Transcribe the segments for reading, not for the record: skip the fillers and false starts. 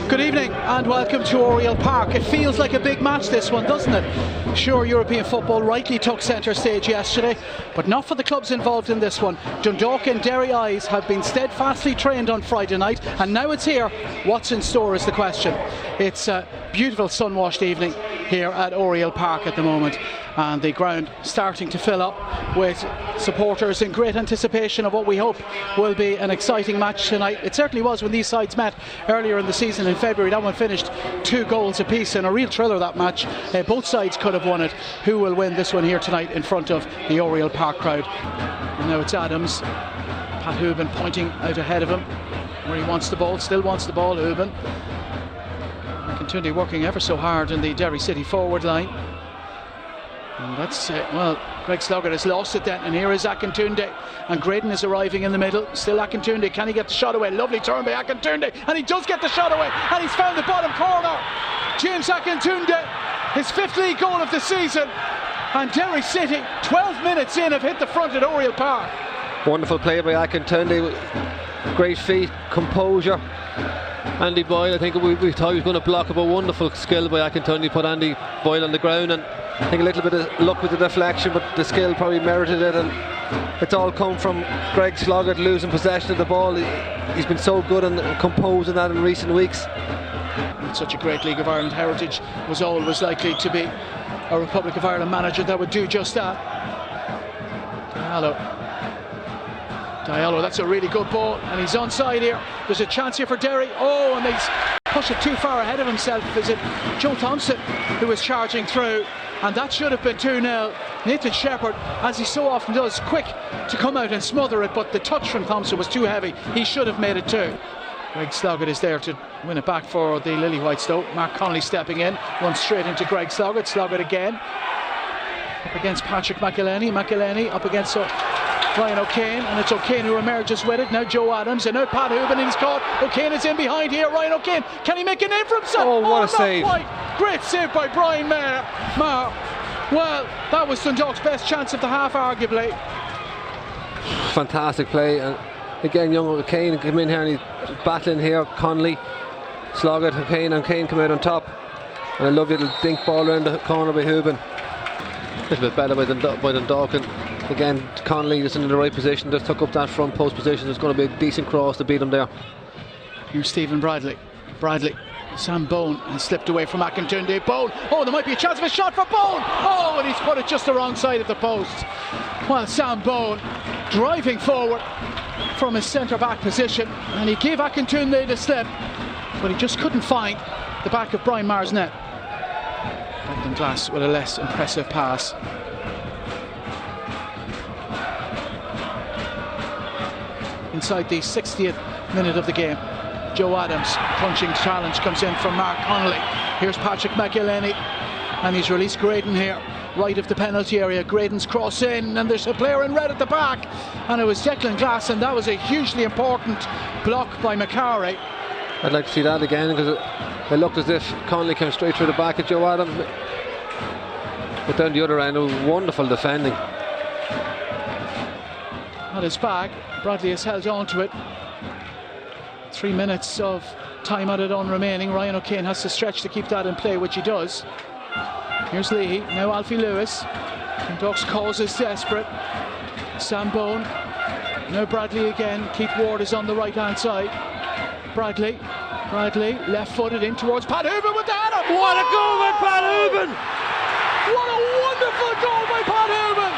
Good evening and welcome to Oriel Park. It feels like a big match, this one, doesn't it? Sure, European football rightly took centre stage yesterday, but not for the clubs involved in this one. Dundalk and Derry Eyes have been steadfastly trained on Friday night, and now it's here. What's in store is the question. It's a beautiful sun-washed evening here at Oriel Park at the moment, and the ground starting to fill up with supporters in great anticipation of what we hope will be an exciting match tonight. It certainly was when these sides met earlier in the season in February. That one finished 2 goals apiece in a real thriller, that match. Both sides could have won it. Who will win this one here tonight in front of the Oriel Park crowd? And now it's Adams. Pat Hooban pointing out ahead of him where he wants the ball, still wants the ball, Hooban. Akintunde working ever so hard in the Derry City forward line. And that's well, Greg Sloggett has lost it then, and here is Akintunde, and Graydon is arriving in the middle. Still Akintunde, can he get the shot away? Lovely turn by Akintunde, and he does get the shot away, and he's found the bottom corner. James Akintunde, his 5th league goal of the season, and Derry City 12 minutes in have hit the front at Oriel Park. Wonderful play by Akintunde, great feet, composure. Andy Boyle, I think we thought he was going to block it, but wonderful skill by Akintunde, put Andy Boyle on the ground, and I think a little bit of luck with the deflection, but the skill probably merited it, and it's all come from Greg Sloggett losing possession of the ball. He's been so good and composing that in recent weeks. Such a great League of Ireland heritage, was always likely to be a Republic of Ireland manager that would do just that. Diallo, that's a really good ball, and he's onside here. There's a chance here for Derry. Oh, and he's pushed it too far ahead of himself. Is it Joe Thompson who was charging through? And that should have been 2-0. Nathan Shepherd, as he so often does, quick to come out and smother it, but the touch from Thompson was too heavy. He should have made it 2. Greg Sloggett is there to win it back for the Lily White Stoke. Mark Connolly stepping in, runs straight into Greg Sloggett. Sloggett again, up against Patrick McElhenney. McElhenney up against Ryan O'Kane, and it's O'Kane who emerges with it. Now Joe Adams, and now Pat Hooban, and he's caught. O'Kane is in behind here. Ryan O'Kane, can he make a name for himself? Oh, what a save. Quite. Great save by Brian Maher. Well, that was Dundalk's best chance of the half, arguably. Fantastic play, and again young O'Kane came in here and he's battling here. Connolly, Sloggett, O'Kane, and Kane come out on top, and a lovely little dink ball around the corner by Hooban. A little bit better by Dundalk, and again Connolly is in the right position, just took up that front post position. There's going to be a decent cross to beat him there. Here's Stephen Bradley. Sam Bone has slipped away from Akintunde. Bone, oh, there might be a chance of a shot for Bone. Oh, and he's put it just the wrong side of the post. Well, Sam Bone driving forward from his centre back position, and he gave Akintunde the slip, but he just couldn't find the back of Brian Maher's net. Brendan Glass with a less impressive pass. Inside the 60th minute of the game, Joe Adams, punching challenge comes in from Mark Connolly. Here's Patrick McElhenney, and he's released Graydon here, right of the penalty area. Graydon's cross in, and there's a player in red at the back, and it was Declan Glass, and that was a hugely important block by McCarry. I'd like to see that again, because it looked as if Connolly came straight through the back of Joe Adams, but down the other end, it was wonderful defending. At his back, Bradley has held on to it. 3 minutes of time added on remaining. Ryan O'Kane has to stretch to keep that in play, which he does. Here's Leahy, now Alfie Lewis. Duck's cause is desperate. Sam Bone, now Bradley again. Keith Ward is on the right hand side. Bradley left footed in towards Pat Hooban with the header. What a goal by Pat Hooban! What a wonderful goal by Pat Hooban!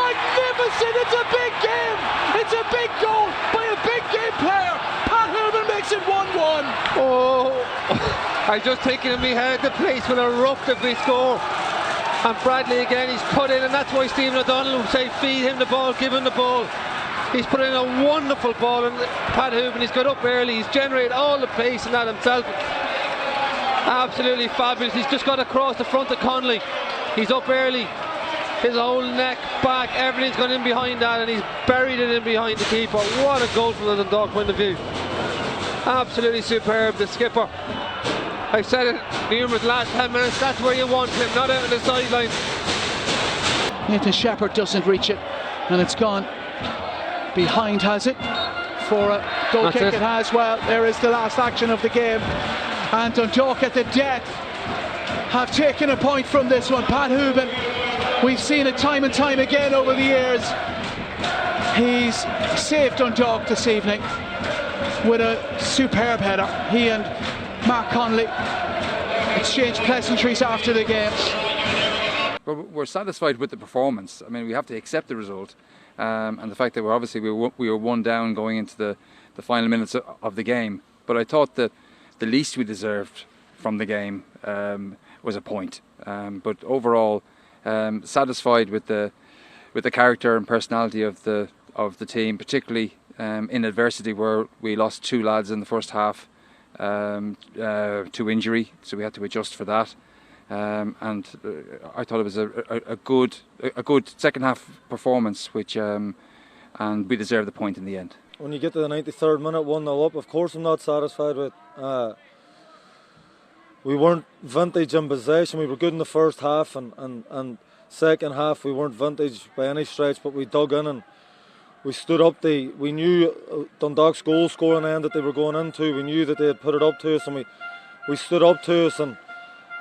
Magnificent! It's a big game! It's a big goal by a big game player! Pat Hooban makes it 1-1. Oh, I was just thinking in my head the place will erupt if we score. And Bradley again, he's cut in, and that's why Stephen O'Donnell would say feed him the ball, give him the ball. He's put in a wonderful ball, and Pat Hooban, he's got up early, he's generated all the pace in that himself. Absolutely fabulous. He's just got across the front of Connolly. He's up early, his whole neck, back, everything's gone in behind that, and he's buried it in behind the keeper. What a goal from the Dundalk point of view. Absolutely superb. The skipper, I've said it numerous last 10 minutes, that's where you want him, not out on the sideline. Nathan Shepherd doesn't reach it, and it's gone behind, has it? For a goal kick, it has. Well, there is the last action of the game. And Dundalk at the death have taken a point from this one. Pat Hooban, we've seen it time and time again over the years. He's saved Dundalk this evening with a superb header. He and Mark Connolly exchanged pleasantries after the game. But we're satisfied with the performance. I mean, we have to accept the result, and the fact that we were one down going into the final minutes of the game. But I thought that the least we deserved from the game was a point. But overall, satisfied with the character and personality of the team, particularly in adversity where we lost 2 lads in the first half to injury, so we had to adjust for that. And I thought it was a good second half performance, and we deserved the point in the end. When you get to the 93rd minute, 1-0 up, of course I'm not satisfied with. We weren't vintage in possession. We were good in the first half, and second half we weren't vintage by any stretch, but we dug in and we stood up. We knew Dundalk's goal scoring end that they were going into. We knew that they had put it up to us, and we stood up to us, and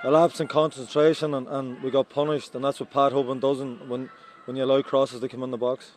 a lapse in concentration, and we got punished. And that's what Pat Hooban does when you allow crosses to come in the box.